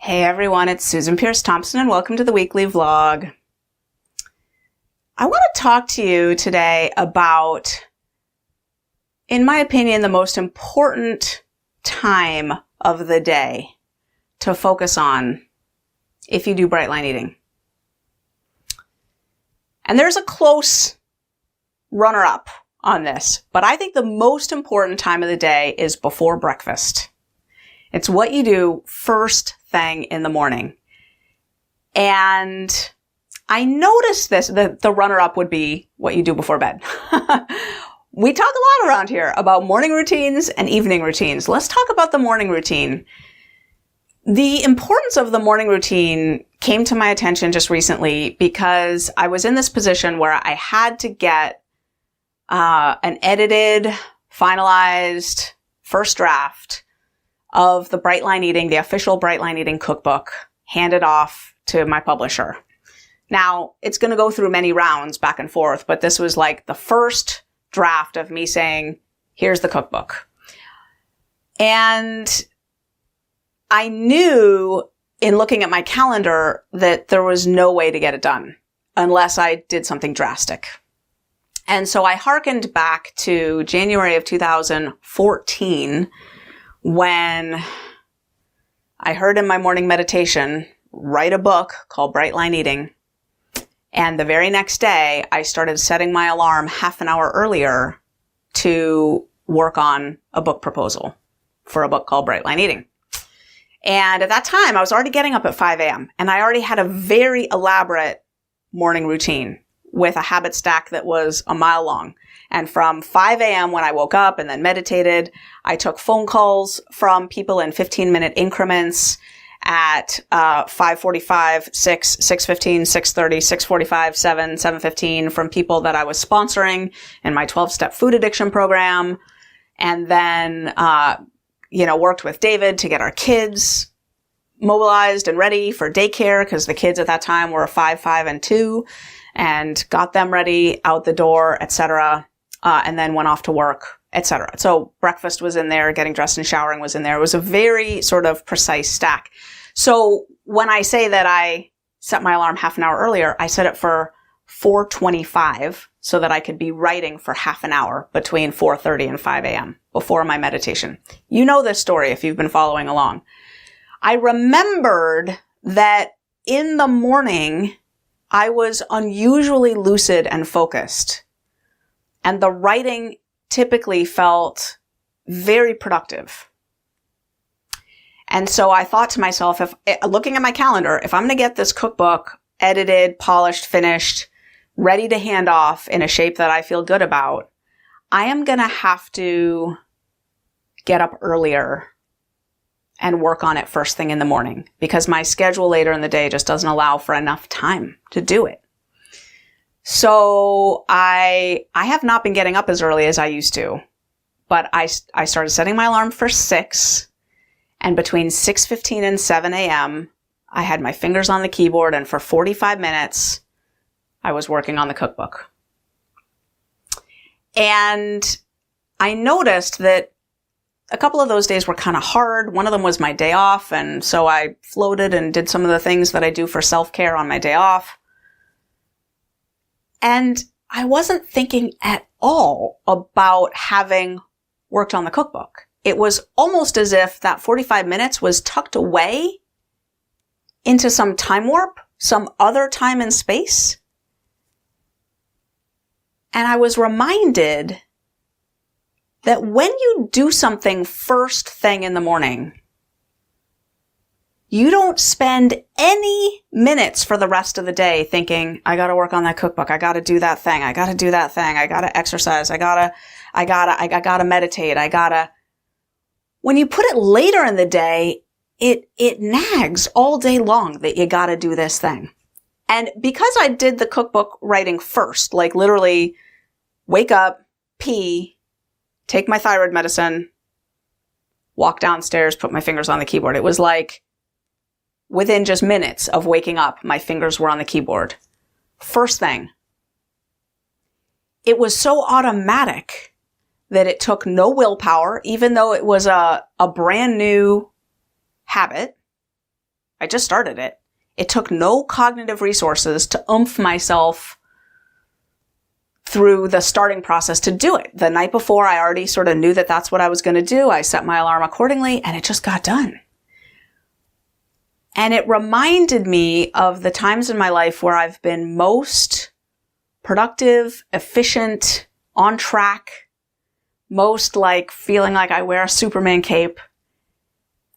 Hey everyone, it's Susan Pierce Thompson and welcome to the weekly vlog. I want to talk to you today about, in my opinion, the most important time of the day to focus on if you do bright line eating. And there's a close runner-up on this, but I think the most important time of the day is before breakfast. It's what you do first thing in the morning. And I noticed this, the runner-up would be what you do before bed. We talk a lot around here about morning routines and evening routines. Let's talk about the morning routine. The importance of the morning routine came to my attention just recently because I was in this position where I had to get an edited, finalized first draft of the Bright Line Eating, the official Bright Line Eating cookbook, handed off to my publisher. Now, it's going to go through many rounds back and forth, but this was like the first draft of me saying, here's the cookbook. And I knew in looking at my calendar that there was no way to get it done unless I did something drastic. And so I hearkened back to January of 2014 when I heard in my morning meditation, write a book called Bright Line Eating. And the very next day, I started setting my alarm half an hour earlier to work on a book proposal for a book called Bright Line Eating. And at that time, I was already getting up at 5 a.m. and I already had a very elaborate morning routine with a habit stack that was a mile long. And from 5 a.m. when I woke up and then meditated, I took phone calls from people in 15-minute increments at 5:45, 6, 6:15, 6:30, 6:45, 7, 7:15 from people that I was sponsoring in my 12-step food addiction program. And then, worked with David to get our kids mobilized and ready for daycare because the kids at that time were 5, 5, and 2 and got them ready out the door, etc. And then went off to work, etc. So breakfast was in there, getting dressed and showering was in there. It was a very sort of precise stack. So when I say that I set my alarm half an hour earlier, I set it for 4:25 so that I could be writing for half an hour between 4:30 and 5 a.m. before my meditation. You know this story if you've been following along. I remembered that in the morning, I was unusually lucid and focused. And the writing typically felt very productive. And so I thought to myself, looking at my calendar, if I'm going to get this cookbook edited, polished, finished, ready to hand off in a shape that I feel good about, I am going to have to get up earlier and work on it first thing in the morning because my schedule later in the day just doesn't allow for enough time to do it. So I have not been getting up as early as I used to, but I started setting my alarm for 6, and between 6:15 and 7 a.m., I had my fingers on the keyboard, and for 45 minutes, I was working on the cookbook. And I noticed that a couple of those days were kind of hard. One of them was my day off, and so I floated and did some of the things that I do for self-care on my day off. And I wasn't thinking at all about having worked on the cookbook. It was almost as if that 45 minutes was tucked away into some time warp, some other time and space. And I was reminded that when you do something first thing in the morning, you don't spend any minutes for the rest of the day thinking, I gotta work on that cookbook. I gotta do that thing. I gotta do that thing. I gotta exercise. I gotta meditate. When you put it later in the day, it nags all day long that you gotta do this thing. And because I did the cookbook writing first, like literally wake up, pee, take my thyroid medicine, walk downstairs, put my fingers on the keyboard. It was like within just minutes of waking up, my fingers were on the keyboard. First thing. It was so automatic that it took no willpower, even though it was a brand new habit. I just started it. It took no cognitive resources to oomph myself through the starting process to do it. The night before, I already sort of knew that that's what I was going to do. I set my alarm accordingly, and it just got done. And it reminded me of the times in my life where I've been most productive, efficient, on track, most like feeling like I wear a Superman cape.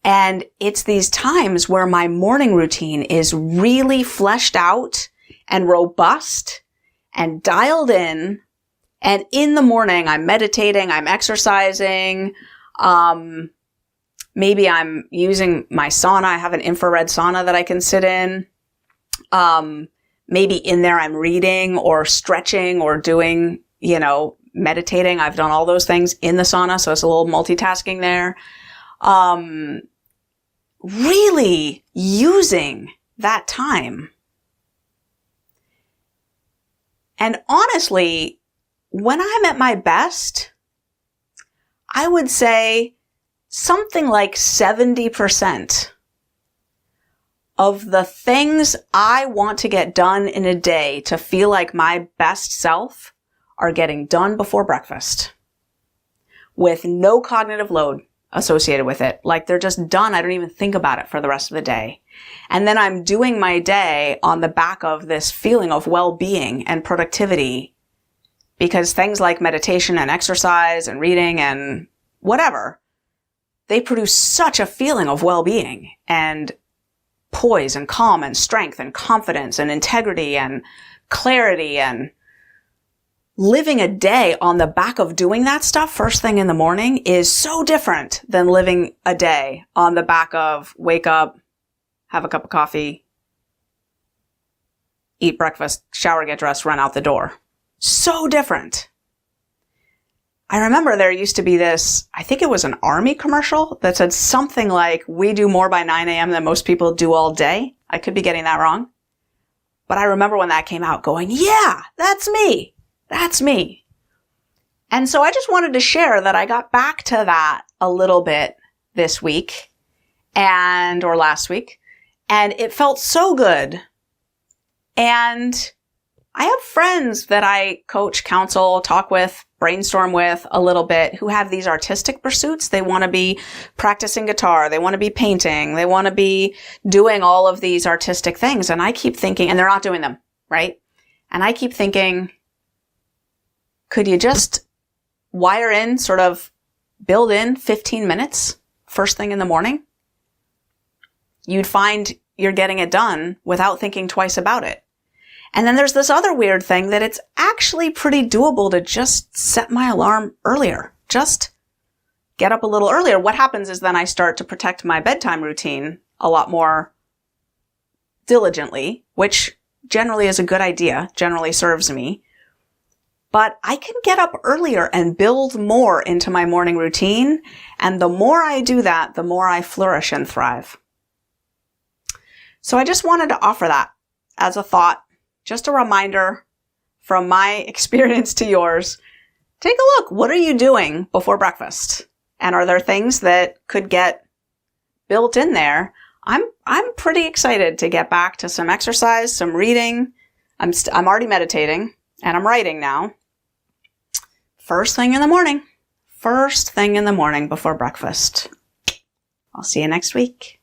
And it's these times where my morning routine is really fleshed out and robust and dialed in. And in the morning, I'm meditating, I'm exercising, maybe I'm using my sauna. I have an infrared sauna that I can sit in. Maybe in there I'm reading or stretching or doing, meditating. I've done all those things in the sauna, so it's a little multitasking there. Really using that time. And honestly, when I'm at my best, I would say something like 70% of the things I want to get done in a day to feel like my best self are getting done before breakfast with no cognitive load associated with it. Like they're just done. I don't even think about it for the rest of the day. And then I'm doing my day on the back of this feeling of well-being and productivity, because things like meditation and exercise and reading and whatever, they produce such a feeling of well-being and poise and calm and strength and confidence and integrity and clarity. And living a day on the back of doing that stuff first thing in the morning is so different than living a day on the back of wake up, have a cup of coffee, eat breakfast, shower, get dressed, run out the door. So different. I remember there used to be this, I think it was an Army commercial that said something like, we do more by 9 a.m. than most people do all day. I could be getting that wrong. But I remember when that came out going, yeah, that's me. That's me. And so I just wanted to share that I got back to that a little bit this week or last week, and it felt so good. And I have friends that I coach, counsel, talk with, brainstorm with a little bit who have these artistic pursuits. They want to be practicing guitar. They want to be painting. They want to be doing all of these artistic things. And I keep thinking, and they're not doing them, right? And I keep thinking, could you just wire in, sort of build in 15 minutes first thing in the morning? You'd find you're getting it done without thinking twice about it. And then there's this other weird thing that it's actually pretty doable to just set my alarm earlier. Just get up a little earlier. What happens is then I start to protect my bedtime routine a lot more diligently, which generally is a good idea, generally serves me. But I can get up earlier and build more into my morning routine. And the more I do that, the more I flourish and thrive. So I just wanted to offer that as a thought, just a reminder from my experience to yours. Take a look. What are you doing before breakfast? And are there things that could get built in there? I'm pretty excited to get back to some exercise, some reading. I'm already meditating and I'm writing now. First thing in the morning. First thing in the morning before breakfast. I'll see you next week.